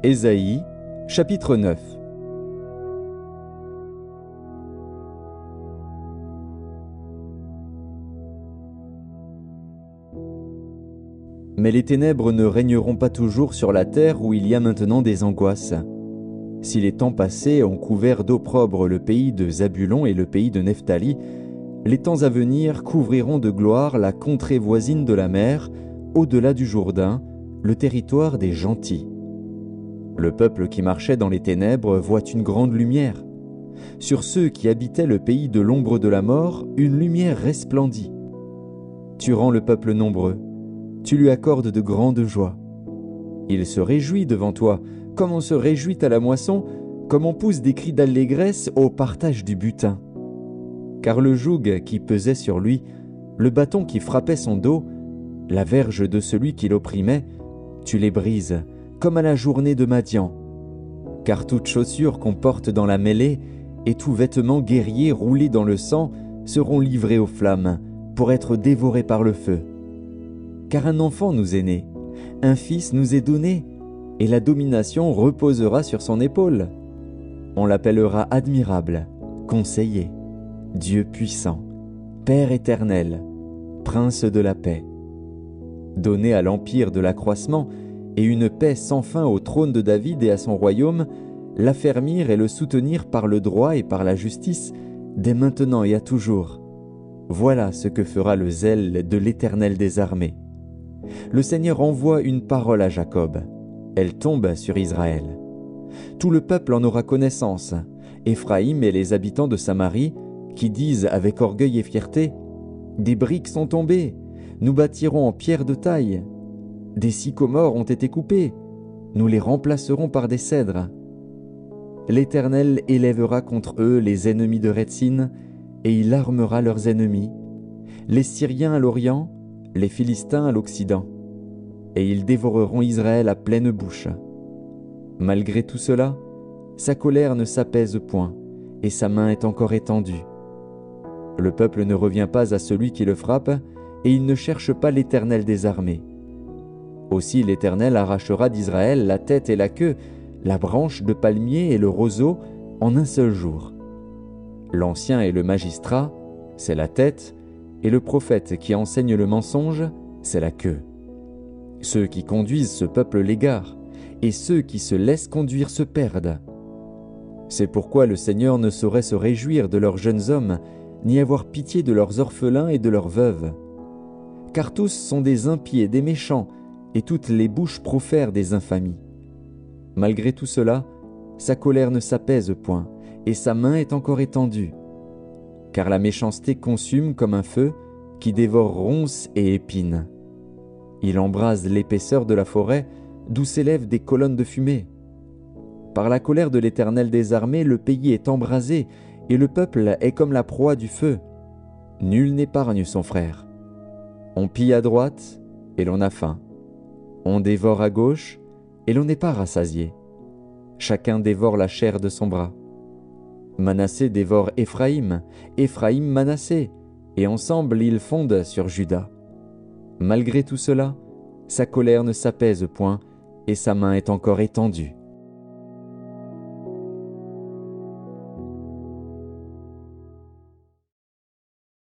Ésaïe, chapitre 9. Mais les ténèbres ne régneront pas toujours sur la terre où il y a maintenant des angoisses. Si les temps passés ont couvert d'opprobre le pays de Zabulon et le pays de Nephtali, les temps à venir couvriront de gloire la contrée voisine de la mer, au-delà du Jourdain, le territoire des gentils. Le peuple qui marchait dans les ténèbres voit une grande lumière. Sur ceux qui habitaient le pays de l'ombre de la mort, une lumière resplendit. Tu rends le peuple nombreux, tu lui accordes de grandes joies. Il se réjouit devant toi, comme on se réjouit à la moisson, comme on pousse des cris d'allégresse au partage du butin. Car le joug qui pesait sur lui, le bâton qui frappait son dos, la verge de celui qui l'opprimait, tu les brises, comme à la journée de Madian. Car toute chaussure qu'on porte dans la mêlée et tout vêtement guerrier roulé dans le sang seront livrés aux flammes, pour être dévorés par le feu. Car un enfant nous est né, un fils nous est donné, et la domination reposera sur son épaule. On l'appellera admirable, conseiller, Dieu puissant, Père éternel, Prince de la paix. Donner à l'empire de l'accroissement et une paix sans fin au trône de David et à son royaume, l'affermir et le soutenir par le droit et par la justice, dès maintenant et à toujours. Voilà ce que fera le zèle de l'Éternel des armées. Le Seigneur envoie une parole à Jacob. Elle tombe sur Israël. Tout le peuple en aura connaissance, Éphraïm et les habitants de Samarie, qui disent avec orgueil et fierté, « Des briques sont tombées, nous bâtirons en pierre de taille. Des sycomores ont été coupés, nous les remplacerons par des cèdres. » L'Éternel élèvera contre eux les ennemis de Rétzin, et il armera leurs ennemis, les Syriens à l'Orient, les Philistins à l'Occident, et ils dévoreront Israël à pleine bouche. Malgré tout cela, sa colère ne s'apaise point, et sa main est encore étendue. Le peuple ne revient pas à celui qui le frappe, et il ne cherche pas l'Éternel des armées. Aussi l'Éternel arrachera d'Israël la tête et la queue, la branche de palmier et le roseau en un seul jour. L'ancien et le magistrat, c'est la tête, et le prophète qui enseigne le mensonge, c'est la queue. Ceux qui conduisent ce peuple l'égarent, et ceux qui se laissent conduire se perdent. C'est pourquoi le Seigneur ne saurait se réjouir de leurs jeunes hommes, ni avoir pitié de leurs orphelins et de leurs veuves. Car tous sont des impies et des méchants, et toutes les bouches profèrent des infamies. Malgré tout cela, sa colère ne s'apaise point, et sa main est encore étendue. Car la méchanceté consume comme un feu qui dévore ronces et épines. Il embrase l'épaisseur de la forêt, d'où s'élèvent des colonnes de fumée. Par la colère de l'Éternel des armées, le pays est embrasé, et le peuple est comme la proie du feu. Nul n'épargne son frère. On pille à droite, et l'on a faim. On dévore à gauche, et l'on n'est pas rassasié. Chacun dévore la chair de son bras. Manassé dévore Éphraïm, Éphraïm Manassé, et ensemble ils fondent sur Juda. Malgré tout cela, sa colère ne s'apaise point, et sa main est encore étendue.